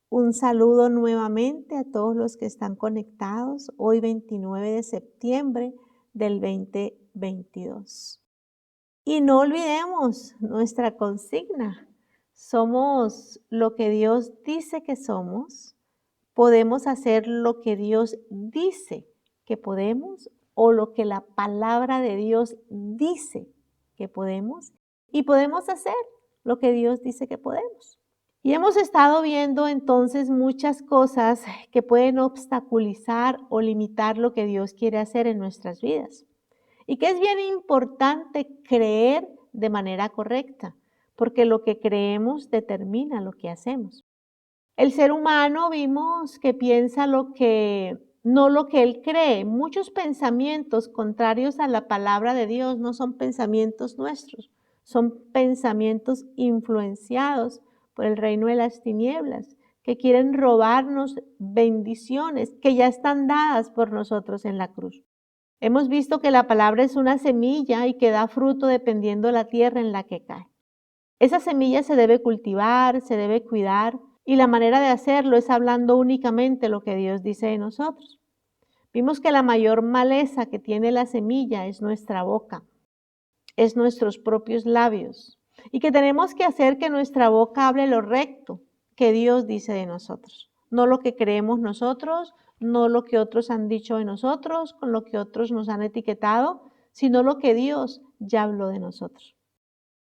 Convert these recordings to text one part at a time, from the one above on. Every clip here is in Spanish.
Un saludo nuevamente a todos los que están conectados hoy 29 de septiembre del 2022. Y no olvidemos nuestra consigna. Somos lo que Dios dice que somos. Podemos hacer lo que Dios dice que podemos o lo que la palabra de Dios dice que podemos. Y podemos hacer lo que Dios dice que podemos. Y hemos estado viendo entonces muchas cosas que pueden obstaculizar o limitar lo que Dios quiere hacer en nuestras vidas. Y que es bien importante creer de manera correcta, porque lo que creemos determina lo que hacemos. El ser humano vimos que piensa no lo que él cree. Muchos pensamientos contrarios a la palabra de Dios no son pensamientos nuestros, son pensamientos influenciados por el reino de las tinieblas, que quieren robarnos bendiciones que ya están dadas por nosotros en la cruz. Hemos visto que la palabra es una semilla y que da fruto dependiendo de la tierra en la que cae. Esa semilla se debe cultivar, se debe cuidar, y la manera de hacerlo es hablando únicamente lo que Dios dice de nosotros. Vimos que la mayor maleza que tiene la semilla es nuestra boca, es nuestros propios labios, y que tenemos que hacer que nuestra boca hable lo recto que Dios dice de nosotros, no lo que creemos nosotros, no lo que otros han dicho de nosotros, con lo que otros nos han etiquetado, sino lo que Dios ya habló de nosotros.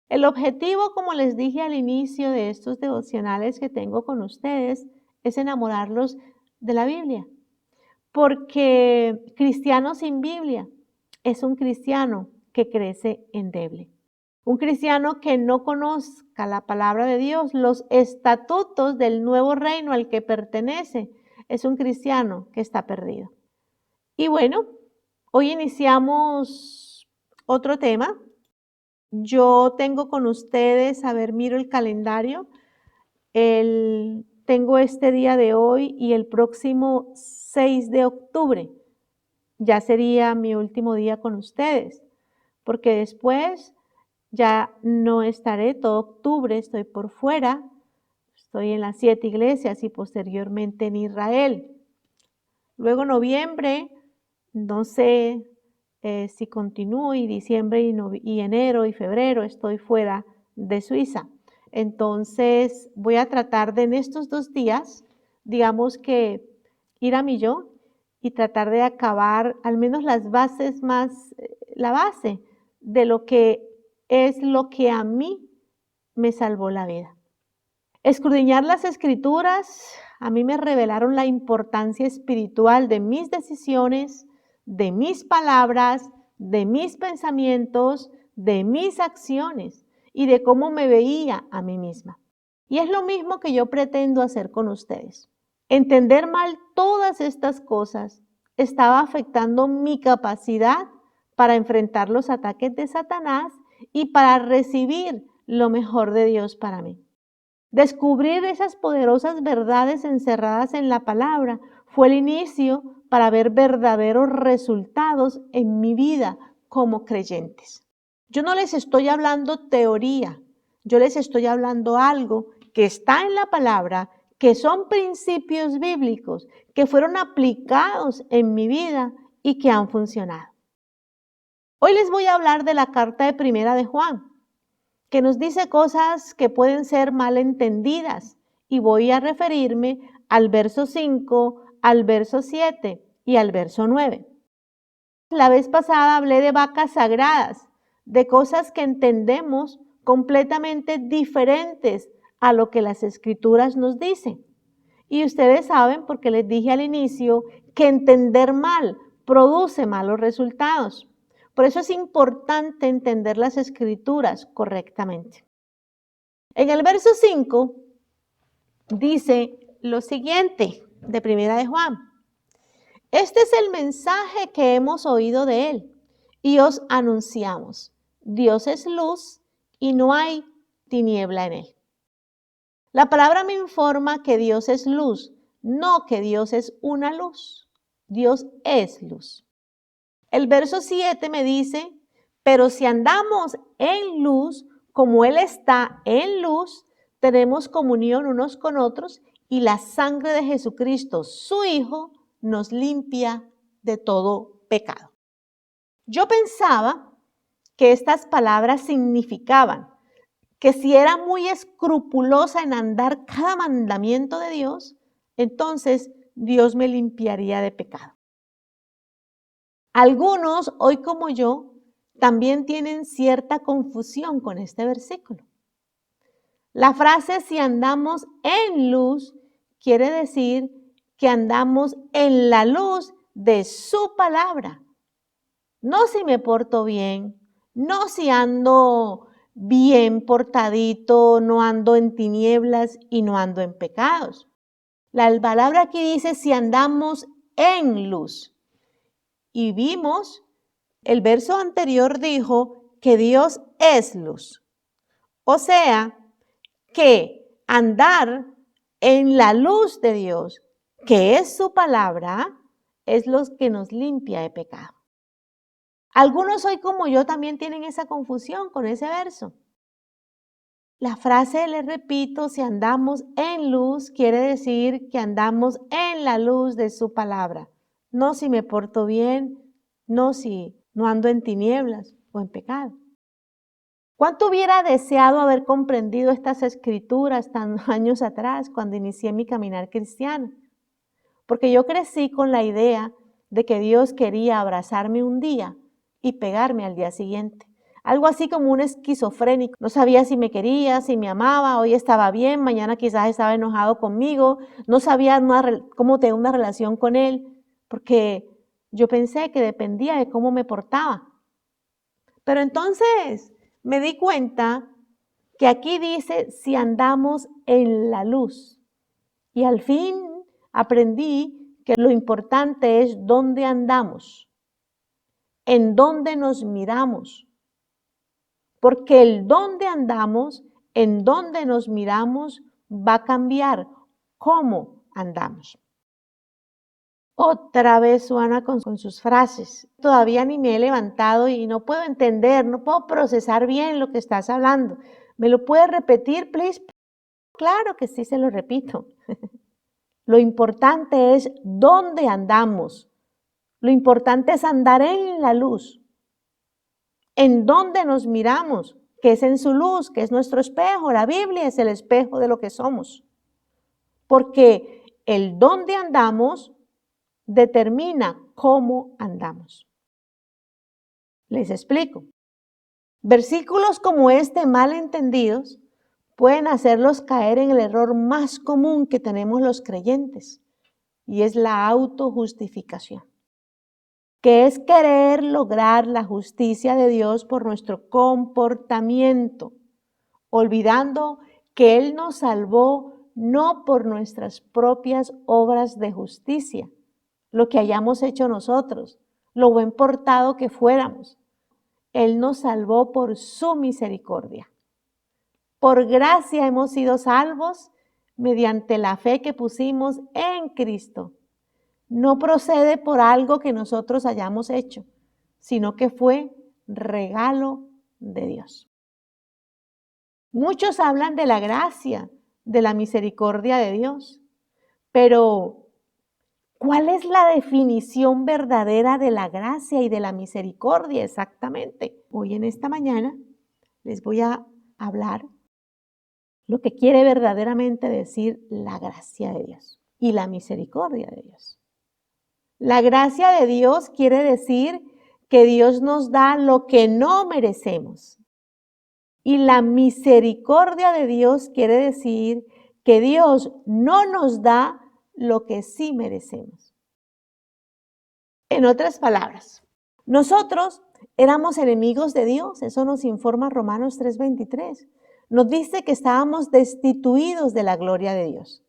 El objetivo, como les dije al inicio de estos devocionales que tengo con ustedes, es enamorarlos de la Biblia, porque cristiano sin Biblia es un cristiano que crece endeble. Un cristiano que no conozca la palabra de Dios, los estatutos del nuevo reino al que pertenece, es un cristiano que está perdido. Y bueno, hoy iniciamos otro tema. Yo tengo con ustedes, a ver, miro el calendario, tengo este día de hoy y el próximo 6 de octubre. Ya sería mi último día con ustedes, porque después ya no estaré todo octubre, estoy por fuera, estoy en las 7 iglesias y posteriormente en Israel. Luego noviembre, no sé si continúo, y diciembre y enero y febrero estoy fuera de Suiza. Entonces voy a tratar de en estos 2 días, digamos que ir a mi yo y tratar de acabar al menos las bases la base de lo que es lo que a mí me salvó la vida. Escudriñar las escrituras a mí me revelaron la importancia espiritual de mis decisiones, de mis palabras, de mis pensamientos, de mis acciones y de cómo me veía a mí misma. Y es lo mismo que yo pretendo hacer con ustedes. Entender mal todas estas cosas estaba afectando mi capacidad para enfrentar los ataques de Satanás y para recibir lo mejor de Dios para mí. Descubrir esas poderosas verdades encerradas en la palabra fue el inicio para ver verdaderos resultados en mi vida como creyentes. Yo no les estoy hablando teoría, yo les estoy hablando algo que está en la palabra, que son principios bíblicos, que fueron aplicados en mi vida y que han funcionado. Hoy les voy a hablar de la carta de Primera de Juan, que nos dice cosas que pueden ser mal entendidas, y voy a referirme al verso 5, al verso 7 y al verso 9. La vez pasada hablé de vacas sagradas, de cosas que entendemos completamente diferentes a lo que las escrituras nos dicen. Y ustedes saben, porque les dije al inicio, que entender mal produce malos resultados. Por eso es importante entender las escrituras correctamente. En el verso 5 dice lo siguiente de Primera de Juan. Este es el mensaje que hemos oído de él y os anunciamos. Dios es luz y no hay tiniebla en él. La palabra me informa que Dios es luz, no que Dios es una luz. Dios es luz. El verso 7 me dice, pero si andamos en luz, como Él está en luz, tenemos comunión unos con otros y la sangre de Jesucristo, su Hijo, nos limpia de todo pecado. Yo pensaba que estas palabras significaban que si era muy escrupulosa en andar cada mandamiento de Dios, entonces Dios me limpiaría de pecado. Algunos, hoy como yo, también tienen cierta confusión con este versículo. La frase si andamos en luz quiere decir que andamos en la luz de su palabra. No si me porto bien, no si ando bien portadito, no ando en tinieblas y no ando en pecados. La palabra aquí dice si andamos en luz. Y vimos, el verso anterior dijo que Dios es luz. O sea, que andar en la luz de Dios, que es su palabra, es lo que nos limpia de pecado. Algunos hoy como yo también tienen esa confusión con ese verso. La frase, les repito, si andamos en luz, quiere decir que andamos en la luz de su palabra. No si me porto bien, no si no ando en tinieblas o en pecado. ¿Cuánto hubiera deseado haber comprendido estas escrituras tan años atrás cuando inicié mi caminar cristiano? Porque yo crecí con la idea de que Dios quería abrazarme un día y pegarme al día siguiente. Algo así como un esquizofrénico. No sabía si me quería, si me amaba, hoy estaba bien, mañana quizás estaba enojado conmigo. No sabía cómo tener una relación con Él, porque yo pensé que dependía de cómo me portaba. Pero entonces me di cuenta que aquí dice si andamos en la luz. Y al fin aprendí que lo importante es dónde andamos, en dónde nos miramos. Porque el dónde andamos, en dónde nos miramos, va a cambiar cómo andamos. Otra vez Suana con sus frases. Todavía ni me he levantado y no puedo entender, no puedo procesar bien lo que estás hablando. ¿Me lo puedes repetir, please? Claro que sí, se lo repito. Lo importante es dónde andamos. Lo importante es andar en la luz. En dónde nos miramos, que es en su luz, que es nuestro espejo. La Biblia es el espejo de lo que somos. Porque el dónde andamos determina cómo andamos. Les explico. Versículos como este mal entendidos pueden hacerlos caer en el error más común que tenemos los creyentes, y es la autojustificación, que es querer lograr la justicia de Dios por nuestro comportamiento, olvidando que Él nos salvó no por nuestras propias obras de justicia, lo que hayamos hecho nosotros, lo buen portado que fuéramos. Él nos salvó por su misericordia. Por gracia hemos sido salvos mediante la fe que pusimos en Cristo. No procede por algo que nosotros hayamos hecho, sino que fue regalo de Dios. Muchos hablan de la gracia, de la misericordia de Dios, pero ¿cuál es la definición verdadera de la gracia y de la misericordia exactamente? Hoy en esta mañana les voy a hablar lo que quiere verdaderamente decir la gracia de Dios y la misericordia de Dios. La gracia de Dios quiere decir que Dios nos da lo que no merecemos. Y la misericordia de Dios quiere decir que Dios no nos da lo que sí merecemos. En otras palabras, nosotros éramos enemigos de Dios, eso nos informa Romanos 3:23. Nos dice que estábamos destituidos de la gloria de Dios.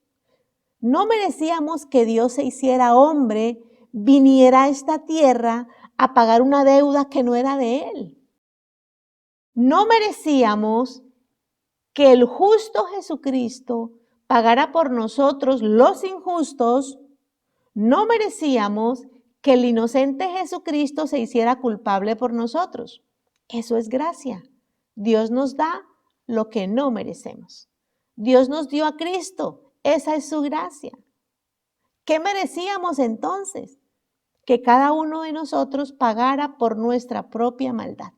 No merecíamos que Dios se hiciera hombre, viniera a esta tierra a pagar una deuda que no era de Él. No merecíamos que el justo Jesucristo pagara por nosotros los injustos. No merecíamos que el inocente Jesucristo se hiciera culpable por nosotros. Eso es gracia. Dios nos da lo que no merecemos. Dios nos dio a Cristo. Esa es su gracia. ¿Qué merecíamos entonces? Que cada uno de nosotros pagara por nuestra propia maldad.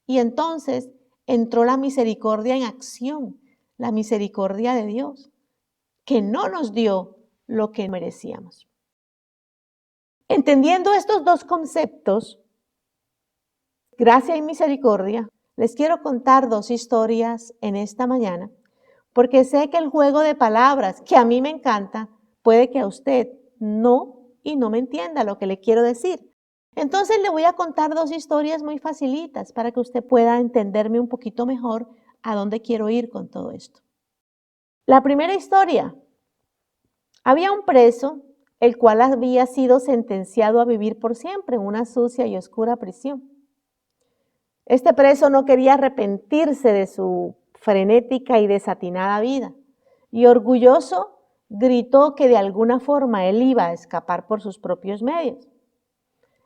Y entonces entró la misericordia en acción, la misericordia de Dios, que no nos dio lo que merecíamos. Entendiendo estos dos conceptos, gracia y misericordia, les quiero contar dos historias en esta mañana, porque sé que el juego de palabras, que a mí me encanta, puede que a usted no me entienda lo que le quiero decir. Entonces le voy a contar dos historias muy facilitas para que usted pueda entenderme un poquito mejor a dónde quiero ir con todo esto. La primera historia. Había un preso, el cual había sido sentenciado a vivir por siempre en una sucia y oscura prisión. Este preso no quería arrepentirse de su frenética y desatinada vida, y orgulloso gritó que de alguna forma él iba a escapar por sus propios medios.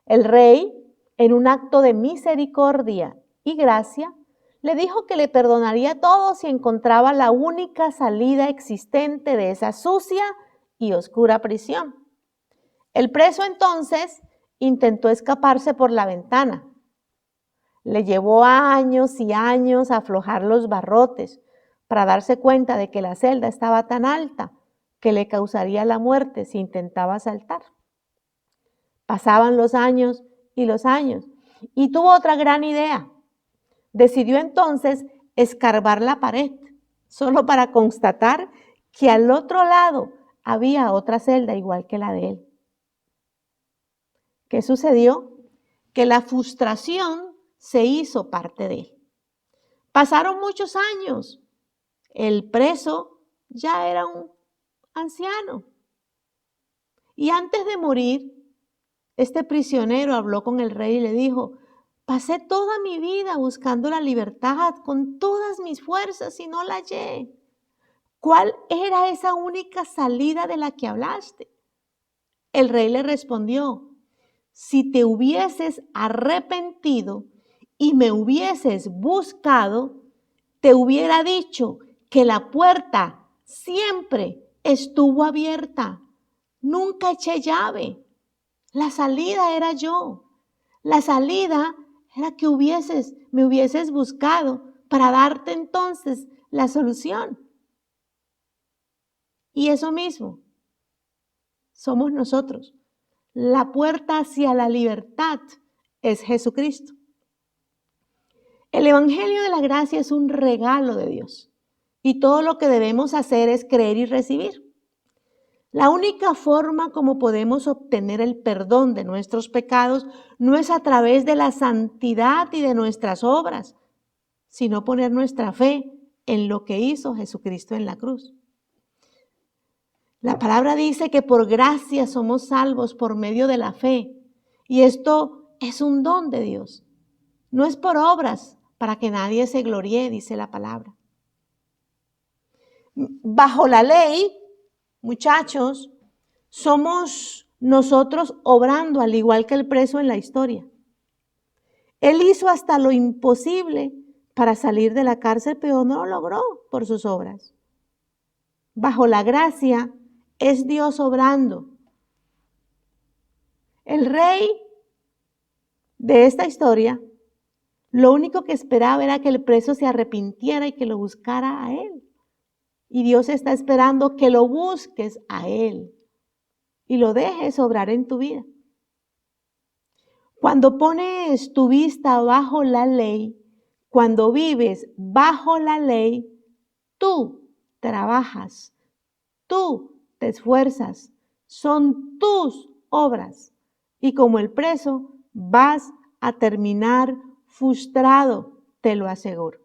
El rey, en un acto de misericordia y gracia, le dijo que le perdonaría todo si encontraba la única salida existente de esa sucia y oscura prisión. El preso entonces intentó escaparse por la ventana. Le llevó años y años aflojar los barrotes para darse cuenta de que la celda estaba tan alta que le causaría la muerte si intentaba saltar. Pasaban los años y tuvo otra gran idea. Decidió entonces escarbar la pared, solo para constatar que al otro lado había otra celda igual que la de él. ¿Qué sucedió? Que la frustración se hizo parte de él. Pasaron muchos años. El preso ya era un anciano. Y antes de morir, este prisionero habló con el rey y le dijo: pasé toda mi vida buscando la libertad con todas mis fuerzas y no la hallé. ¿Cuál era esa única salida de la que hablaste? El rey le respondió: si te hubieses arrepentido y me hubieses buscado, te hubiera dicho que la puerta siempre estuvo abierta. Nunca eché llave. La salida era yo. La salida era que me hubieses buscado para darte entonces la solución. Y eso mismo somos nosotros. La puerta hacia la libertad es Jesucristo. El Evangelio de la Gracia es un regalo de Dios y todo lo que debemos hacer es creer y recibir. La única forma como podemos obtener el perdón de nuestros pecados no es a través de la santidad y de nuestras obras, sino poner nuestra fe en lo que hizo Jesucristo en la cruz. La palabra dice que por gracia somos salvos por medio de la fe, y esto es un don de Dios. No es por obras para que nadie se gloríe, dice la palabra. Bajo la ley, muchachos, somos nosotros obrando al igual que el preso en la historia. Él hizo hasta lo imposible para salir de la cárcel, pero no lo logró por sus obras. Bajo la gracia es Dios obrando. El rey de esta historia, lo único que esperaba era que el preso se arrepintiera y que lo buscara a él. Y Dios está esperando que lo busques a él y lo dejes obrar en tu vida. Cuando pones tu vista bajo la ley, cuando vives bajo la ley, tú trabajas, tú te esfuerzas, son tus obras. Y como el preso, vas a terminar frustrado, te lo aseguro.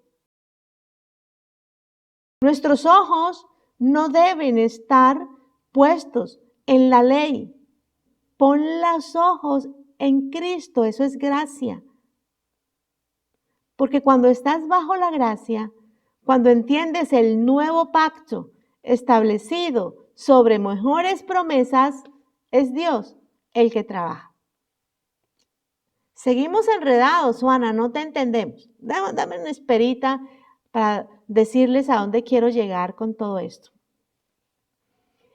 Nuestros ojos no deben estar puestos en la ley. Pon los ojos en Cristo, eso es gracia. Porque cuando estás bajo la gracia, cuando entiendes el nuevo pacto establecido sobre mejores promesas, es Dios el que trabaja. Seguimos enredados, Juana, no te entendemos. Dame una esperita para decirles a dónde quiero llegar con todo esto.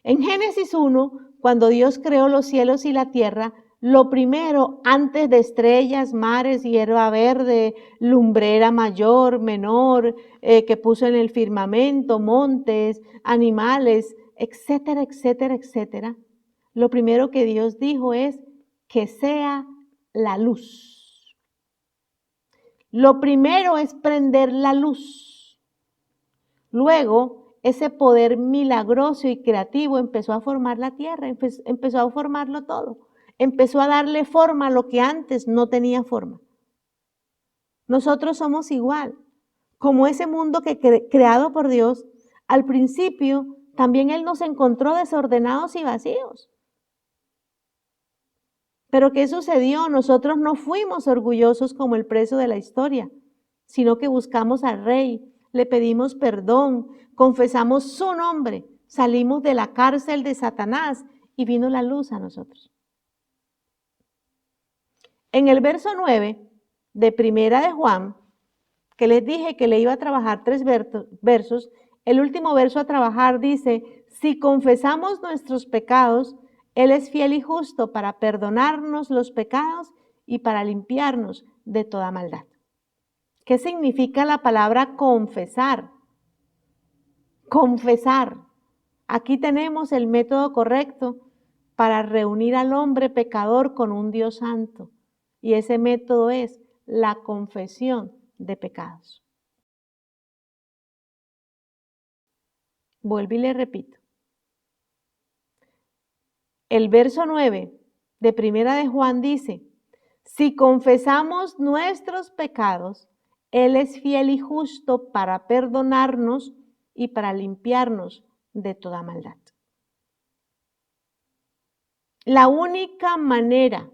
En Génesis 1, cuando Dios creó los cielos y la tierra, lo primero, antes de estrellas, mares, hierba verde, lumbrera mayor, menor, que puso en el firmamento, montes, animales, etcétera, etcétera, etcétera, lo primero que Dios dijo es que sea la luz. Lo primero es prender la luz. Luego, ese poder milagroso y creativo empezó a formar la tierra, empezó a formarlo todo. Empezó a darle forma a lo que antes no tenía forma. Nosotros somos igual. Como ese mundo que creado por Dios, al principio también Él nos encontró desordenados y vacíos. Pero ¿qué sucedió? Nosotros no fuimos orgullosos como el preso de la historia, sino que buscamos al Rey, le pedimos perdón, confesamos su nombre, salimos de la cárcel de Satanás y vino la luz a nosotros. En el verso 9 de Primera de Juan, que les dije que le iba a trabajar 3 versos, el último verso a trabajar dice, si confesamos nuestros pecados, Él es fiel y justo para perdonarnos los pecados y para limpiarnos de toda maldad. ¿Qué significa la palabra confesar? Confesar. Aquí tenemos el método correcto para reunir al hombre pecador con un Dios santo. Y ese método es la confesión de pecados. Vuelvo y le repito. El verso 9 de Primera de Juan dice, si confesamos nuestros pecados, Él es fiel y justo para perdonarnos y para limpiarnos de toda maldad. La única manera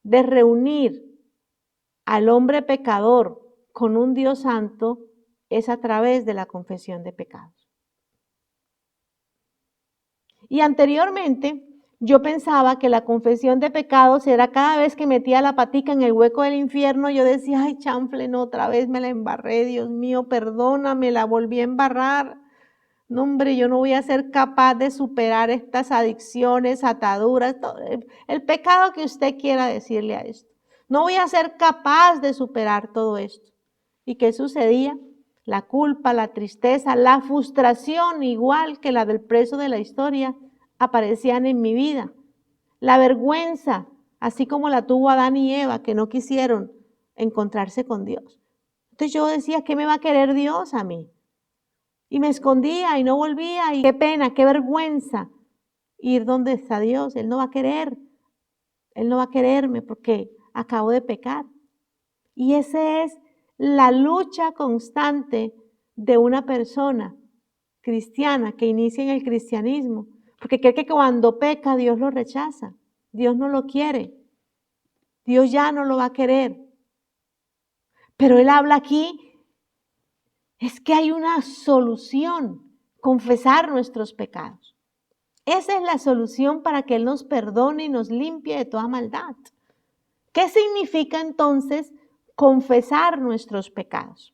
de reunir al hombre pecador con un Dios santo es a través de la confesión de pecados. Y anteriormente yo pensaba que la confesión de pecados era cada vez que metía la patica en el hueco del infierno, yo decía, ay, chanfle, no, otra vez me la embarré, Dios mío, perdóname, la volví a embarrar. No, hombre, yo no voy a ser capaz de superar estas adicciones, ataduras, todo, el pecado que usted quiera decirle a esto. No voy a ser capaz de superar todo esto. ¿Y qué sucedía? La culpa, la tristeza, la frustración, igual que la del preso de la historia, aparecían en mi vida. La vergüenza, así como la tuvo Adán y Eva, que no quisieron encontrarse con Dios. Entonces yo decía, ¿qué me va a querer Dios a mí? Y me escondía y no volvía, y qué pena, qué vergüenza ir donde está Dios. Él no va a querer, Él no va a quererme porque acabo de pecar. Y esa es la lucha constante de una persona cristiana que inicia en el cristianismo, porque cree que cuando peca Dios lo rechaza, Dios no lo quiere, Dios ya no lo va a querer. Pero Él habla aquí, es que hay una solución, confesar nuestros pecados. Esa es la solución para que Él nos perdone y nos limpie de toda maldad. ¿Qué significa entonces confesar nuestros pecados?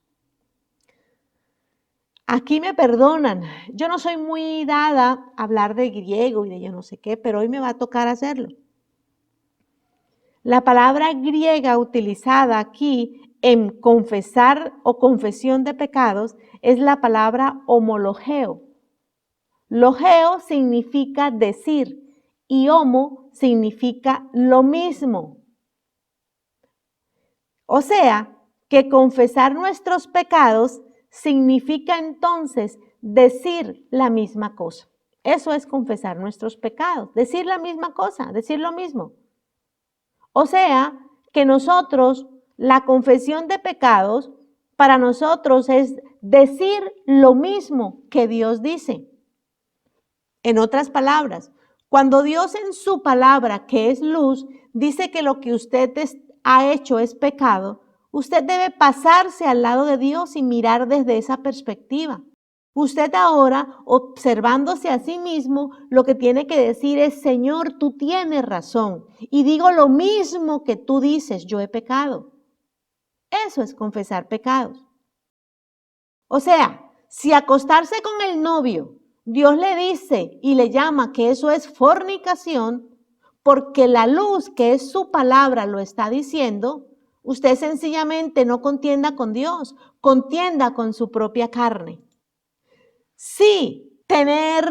Aquí me perdonan. Yo no soy muy dada a hablar de griego y de yo no sé qué, pero hoy me va a tocar hacerlo. La palabra griega utilizada aquí en confesar o confesión de pecados es la palabra homologeo. Logeo significa decir y homo significa lo mismo. O sea, que confesar nuestros pecados significa entonces decir la misma cosa. Eso es confesar nuestros pecados, decir la misma cosa, decir lo mismo. O sea, que nosotros, la confesión de pecados, para nosotros es decir lo mismo que Dios dice. En otras palabras, cuando Dios en su palabra, que es luz, dice que lo que usted ha hecho es pecado, usted debe pasarse al lado de Dios y mirar desde esa perspectiva. Usted ahora, observándose a sí mismo, lo que tiene que decir es, Señor, tú tienes razón y digo lo mismo que tú dices, yo he pecado. Eso es confesar pecados. O sea, si acostarse con el novio, Dios le dice y le llama que eso es fornicación, porque la luz que es su palabra lo está diciendo, usted sencillamente no contienda con Dios, contienda con su propia carne. Sí, tener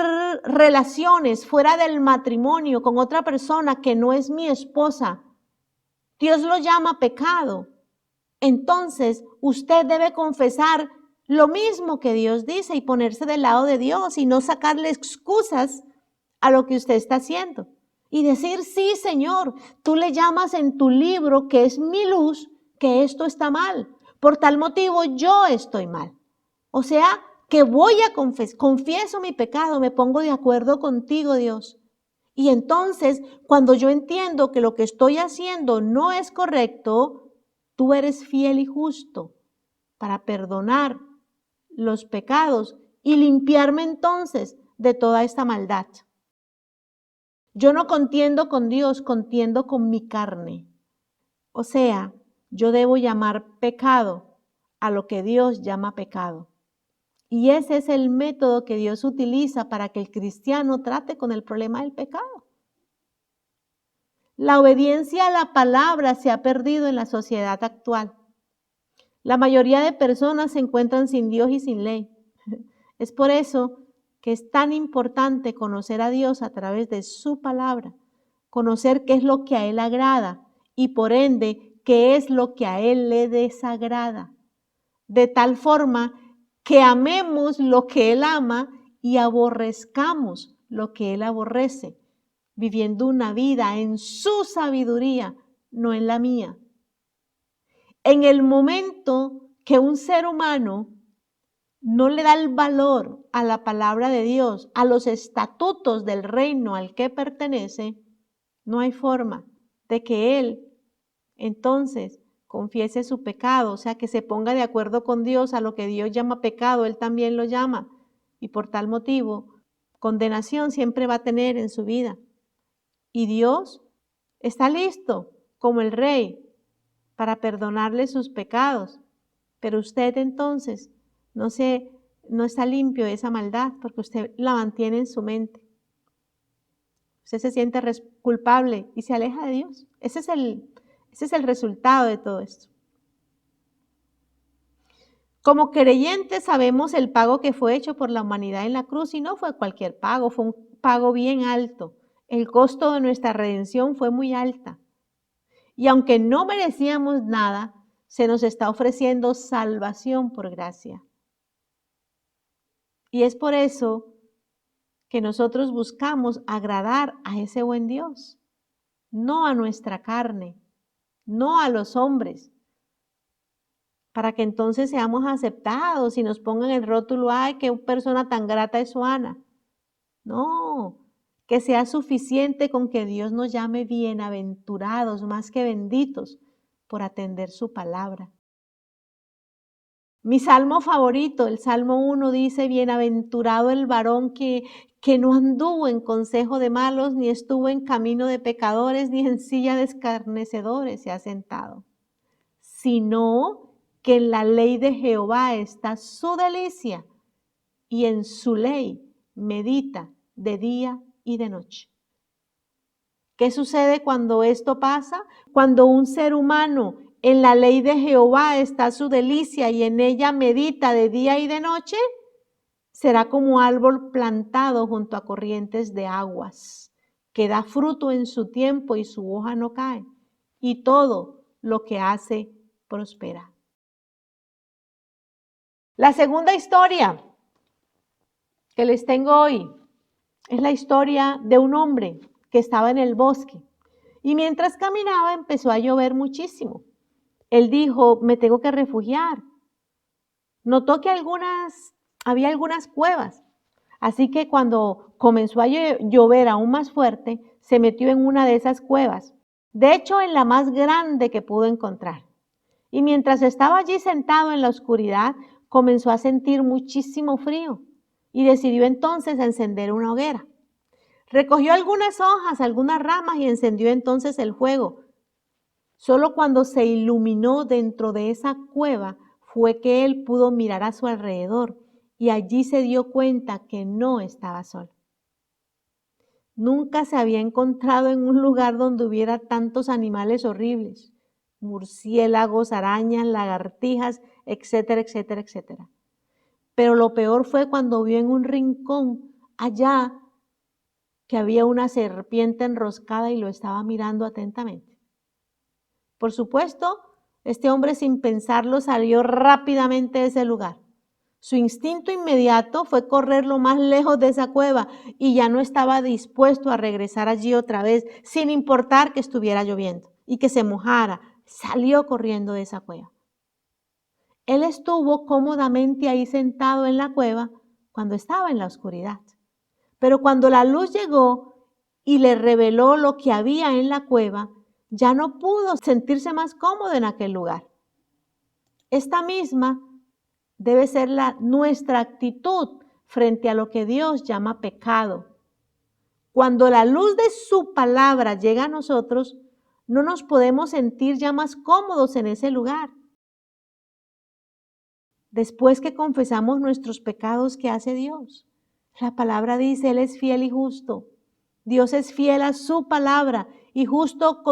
relaciones fuera del matrimonio con otra persona que no es mi esposa, Dios lo llama pecado. Entonces, usted debe confesar lo mismo que Dios dice y ponerse del lado de Dios y no sacarle excusas a lo que usted está haciendo. Y decir, sí, Señor, tú le llamas en tu libro, que es mi luz, que esto está mal. Por tal motivo yo estoy mal. O sea, que voy a confieso mi pecado, me pongo de acuerdo contigo, Dios. Y entonces, cuando yo entiendo que lo que estoy haciendo no es correcto, tú eres fiel y justo para perdonar los pecados y limpiarme entonces de toda esta maldad. Yo no contiendo con Dios, contiendo con mi carne. O sea, yo debo llamar pecado a lo que Dios llama pecado. Y ese es el método que Dios utiliza para que el cristiano trate con el problema del pecado. La obediencia a la palabra se ha perdido en la sociedad actual. La mayoría de personas se encuentran sin Dios y sin ley. Es por eso que es tan importante conocer a Dios a través de su palabra, conocer qué es lo que a Él agrada y por ende qué es lo que a Él le desagrada, de tal forma que amemos lo que Él ama y aborrezcamos lo que Él aborrece, viviendo una vida en su sabiduría, no en la mía. En el momento que un ser humano no le da el valor a la palabra de Dios, a los estatutos del reino al que pertenece, no hay forma de que él entonces confiese su pecado, o sea, que se ponga de acuerdo con Dios a lo que Dios llama pecado, él también lo llama. Y por tal motivo, condenación siempre va a tener en su vida. Y Dios está listo, como el rey, para perdonarle sus pecados. Pero usted entonces no está limpio de esa maldad porque usted la mantiene en su mente. Usted se siente culpable y se aleja de Dios. Ese es el resultado de todo esto. Como creyentes sabemos el pago que fue hecho por la humanidad en la cruz y no fue cualquier pago, fue un pago bien alto. El costo de nuestra redención fue muy alta. Y aunque no merecíamos nada, se nos está ofreciendo salvación por gracia. Y es por eso que nosotros buscamos agradar a ese buen Dios, no a nuestra carne, no a los hombres, para que entonces seamos aceptados y nos pongan el rótulo, ay, qué persona tan grata es Juana. No, que sea suficiente con que Dios nos llame bienaventurados, más que benditos, por atender su palabra. Mi salmo favorito, el Salmo 1, dice, bienaventurado el varón que no anduvo en consejo de malos, ni estuvo en camino de pecadores, ni en silla de escarnecedores se ha sentado, sino que en la ley de Jehová está su delicia, y en su ley medita de día y de noche. ¿Qué sucede cuando esto pasa? Cuando un ser humano en la ley de Jehová está su delicia y en ella medita de día y de noche, será como árbol plantado junto a corrientes de aguas, que da fruto en su tiempo y su hoja no cae, y todo lo que hace prospera. La segunda historia que les tengo hoy es la historia de un hombre que estaba en el bosque y mientras caminaba empezó a llover muchísimo. Él dijo, me tengo que refugiar. Notó que había algunas cuevas, así que cuando comenzó a llover aún más fuerte, se metió en una de esas cuevas, de hecho en la más grande que pudo encontrar. Y mientras estaba allí sentado en la oscuridad, comenzó a sentir muchísimo frío y decidió entonces encender una hoguera. Recogió algunas hojas, algunas ramas y encendió entonces el fuego. Solo cuando se iluminó dentro de esa cueva fue que él pudo mirar a su alrededor y allí se dio cuenta que no estaba solo. Nunca se había encontrado en un lugar donde hubiera tantos animales horribles, murciélagos, arañas, lagartijas, etcétera, etcétera, etcétera. Pero lo peor fue cuando vio en un rincón allá que había una serpiente enroscada y lo estaba mirando atentamente. Por supuesto, este hombre sin pensarlo salió rápidamente de ese lugar. Su instinto inmediato fue correr lo más lejos de esa cueva y ya no estaba dispuesto a regresar allí otra vez, sin importar que estuviera lloviendo y que se mojara. Salió corriendo de esa cueva. Él estuvo cómodamente ahí sentado en la cueva cuando estaba en la oscuridad. Pero cuando la luz llegó y le reveló lo que había en la cueva, ya no pudo sentirse más cómodo en aquel lugar. Esta misma debe ser nuestra actitud frente a lo que Dios llama pecado. Cuando la luz de su palabra llega a nosotros, no nos podemos sentir ya más cómodos en ese lugar. Después que confesamos nuestros pecados, ¿qué hace Dios? La palabra dice, Él es fiel y justo. Dios es fiel a su palabra y justo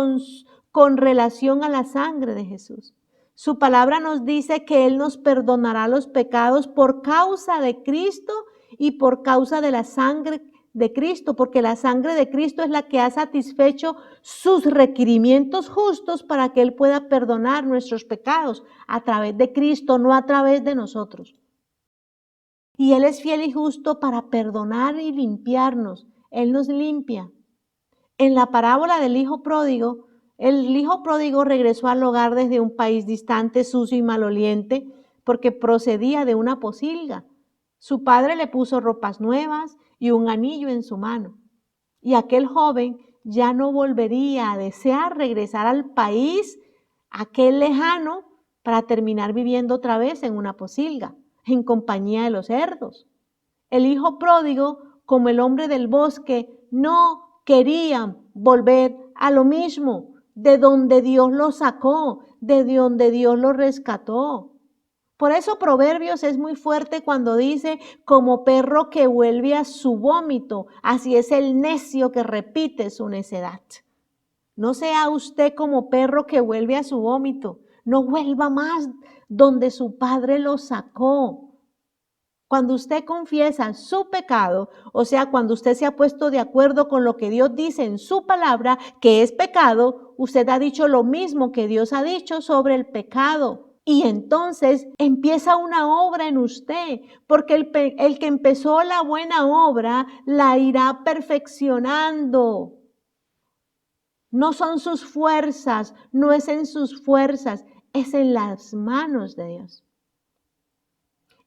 con relación a la sangre de Jesús. Su palabra nos dice que Él nos perdonará los pecados por causa de Cristo y por causa de la sangre de Cristo, porque la sangre de Cristo es la que ha satisfecho sus requerimientos justos para que Él pueda perdonar nuestros pecados a través de Cristo, no a través de nosotros. Y Él es fiel y justo para perdonar y limpiarnos. Él nos limpia. En la parábola del hijo pródigo, el hijo pródigo regresó al hogar desde un país distante, sucio y maloliente, porque procedía de una posilga. Su padre le puso ropas nuevas y un anillo en su mano. Y aquel joven ya no volvería a desear regresar al país, aquel lejano, para terminar viviendo otra vez en una posilga, en compañía de los cerdos. El hijo pródigo, como el hombre del bosque, no querían volver a lo mismo, de donde Dios lo sacó, de donde Dios lo rescató. Por eso Proverbios es muy fuerte cuando dice, como perro que vuelve a su vómito, así es el necio que repite su necedad. No sea usted como perro que vuelve a su vómito, no vuelva más donde su padre lo sacó. Cuando usted confiesa su pecado, o sea, cuando usted se ha puesto de acuerdo con lo que Dios dice en su palabra, que es pecado, usted ha dicho lo mismo que Dios ha dicho sobre el pecado. Y entonces empieza una obra en usted, porque el que empezó la buena obra la irá perfeccionando. No son sus fuerzas, no es en sus fuerzas, es en las manos de Dios.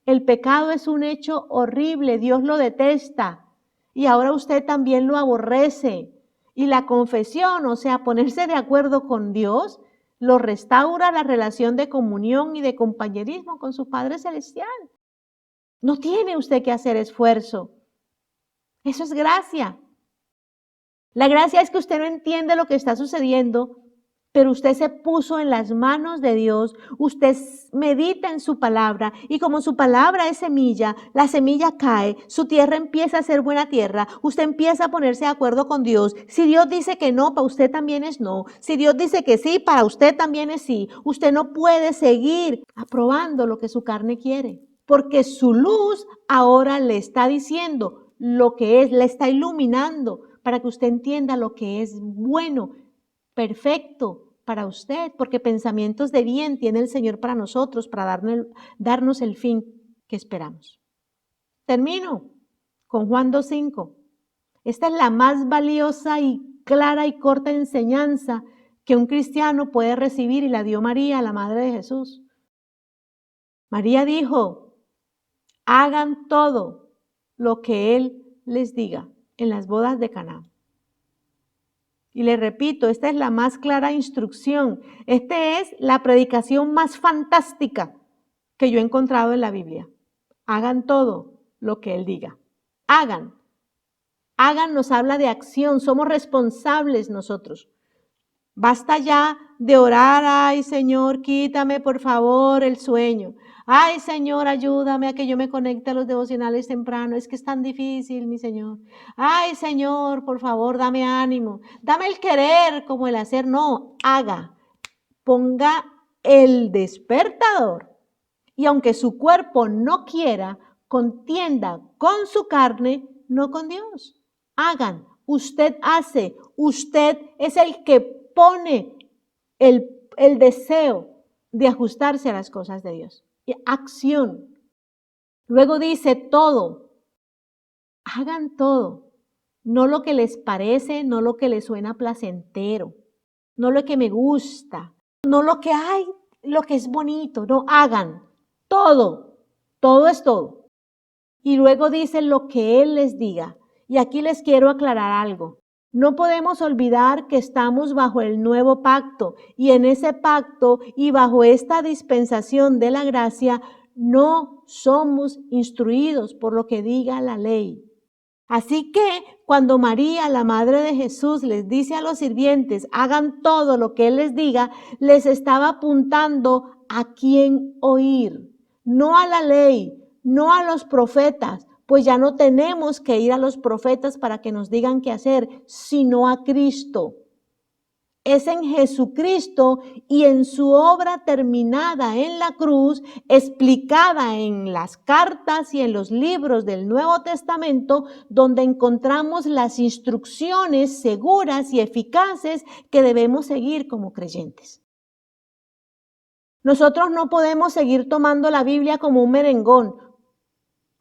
El pecado es un hecho horrible, Dios lo detesta y ahora usted también lo aborrece. Y la confesión, o sea, ponerse de acuerdo con Dios, lo restaura la relación de comunión y de compañerismo con su Padre Celestial. No tiene usted que hacer esfuerzo. Eso es gracia. La gracia es que usted no entiende lo que está sucediendo, pero usted se puso en las manos de Dios, usted medita en su palabra y como su palabra es semilla, la semilla cae, su tierra empieza a ser buena tierra, usted empieza a ponerse de acuerdo con Dios. Si Dios dice que no, para usted también es no. Si Dios dice que sí, para usted también es sí. Usted no puede seguir aprobando lo que su carne quiere, porque su luz ahora le está diciendo lo que es, le está iluminando para que usted entienda lo que es bueno, perfecto para usted, porque pensamientos de bien tiene el Señor para nosotros, para darnos el fin que esperamos. Termino con Juan 2:5. Esta es la más valiosa y clara y corta enseñanza que un cristiano puede recibir y la dio María, la madre de Jesús. María dijo, hagan todo lo que Él les diga en las bodas de Caná. Y le repito, esta es la más clara instrucción. Esta es la predicación más fantástica que yo he encontrado en la Biblia. Hagan todo lo que Él diga. Hagan. Hagan nos habla de acción. Somos responsables nosotros. Basta ya de orar, ay Señor, quítame por favor el sueño. Ay Señor, ayúdame a que yo me conecte a los devocionales temprano. Es que es tan difícil, mi Señor. Ay Señor, por favor, dame ánimo. Dame el querer como el hacer. No, haga. Ponga el despertador. Y aunque su cuerpo no quiera, contienda con su carne, no con Dios. Hagan. Usted hace. Usted es el que pone el deseo de ajustarse a las cosas de Dios. Acción. Luego dice todo. Hagan todo. No lo que les parece, no lo que les suena placentero, no lo que me gusta, no lo que hay, lo que es bonito. No, hagan todo. Todo es todo. Y luego dice lo que Él les diga. Y aquí les quiero aclarar algo. No podemos olvidar que estamos bajo el nuevo pacto y en ese pacto y bajo esta dispensación de la gracia no somos instruidos por lo que diga la ley. Así que cuando María, la madre de Jesús, les dice a los sirvientes, hagan todo lo que Él les diga, les estaba apuntando a quién oír, no a la ley, no a los profetas, pues ya no tenemos que ir a los profetas para que nos digan qué hacer, sino a Cristo. Es en Jesucristo y en su obra terminada en la cruz, explicada en las cartas y en los libros del Nuevo Testamento, donde encontramos las instrucciones seguras y eficaces que debemos seguir como creyentes. Nosotros no podemos seguir tomando la Biblia como un merengón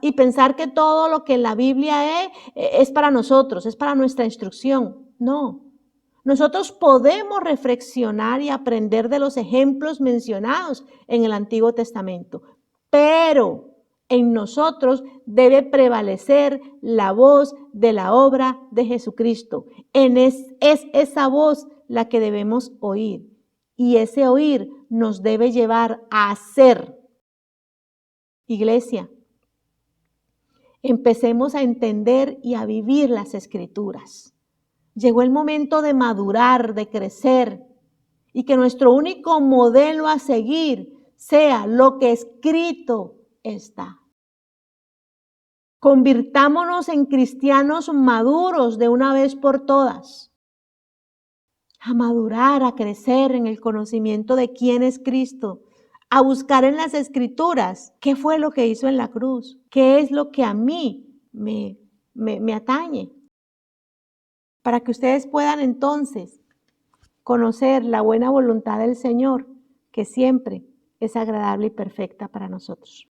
y pensar que todo lo que la Biblia es para nosotros, es para nuestra instrucción. No. Nosotros podemos reflexionar y aprender de los ejemplos mencionados en el Antiguo Testamento, pero en nosotros debe prevalecer la voz de la obra de Jesucristo. Es esa voz la que debemos oír y ese oír nos debe llevar a hacer. Iglesia, empecemos a entender y a vivir las Escrituras. Llegó el momento de madurar, de crecer y que nuestro único modelo a seguir sea lo que escrito está. Convirtámonos en cristianos maduros de una vez por todas. A madurar, a crecer en el conocimiento de quién es Cristo. A buscar en las Escrituras qué fue lo que hizo en la cruz. Qué es lo que a mí me atañe. Para que ustedes puedan entonces conocer la buena voluntad del Señor, que siempre es agradable y perfecta para nosotros.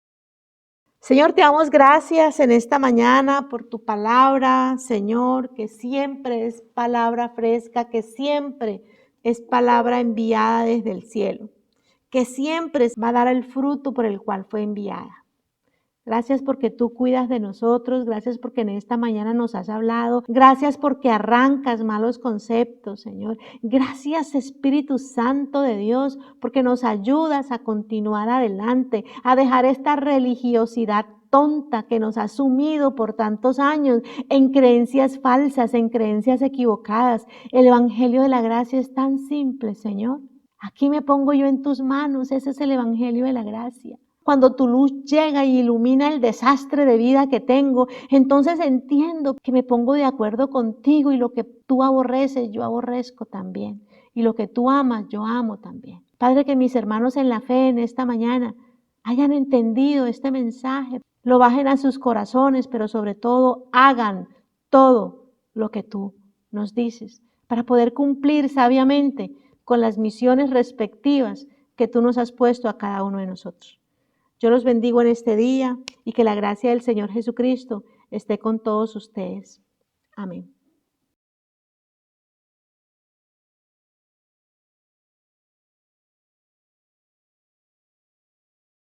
Señor, te damos gracias en esta mañana por tu palabra, Señor, que siempre es palabra fresca, que siempre es palabra enviada desde el cielo, que siempre va a dar el fruto por el cual fue enviada. Gracias porque tú cuidas de nosotros, gracias porque en esta mañana nos has hablado, gracias porque arrancas malos conceptos, Señor. Gracias, Espíritu Santo de Dios, porque nos ayudas a continuar adelante, a dejar esta religiosidad tonta que nos ha sumido por tantos años en creencias falsas, en creencias equivocadas. El Evangelio de la Gracia es tan simple, Señor. Aquí me pongo yo en tus manos, ese es el Evangelio de la Gracia. Cuando tu luz llega y ilumina el desastre de vida que tengo, entonces entiendo que me pongo de acuerdo contigo y lo que tú aborreces, yo aborrezco también. Y lo que tú amas, yo amo también. Padre, que mis hermanos en la fe en esta mañana hayan entendido este mensaje, lo bajen a sus corazones, pero sobre todo hagan todo lo que tú nos dices para poder cumplir sabiamente con las misiones respectivas que tú nos has puesto a cada uno de nosotros. Yo los bendigo en este día y que la gracia del Señor Jesucristo esté con todos ustedes. Amén.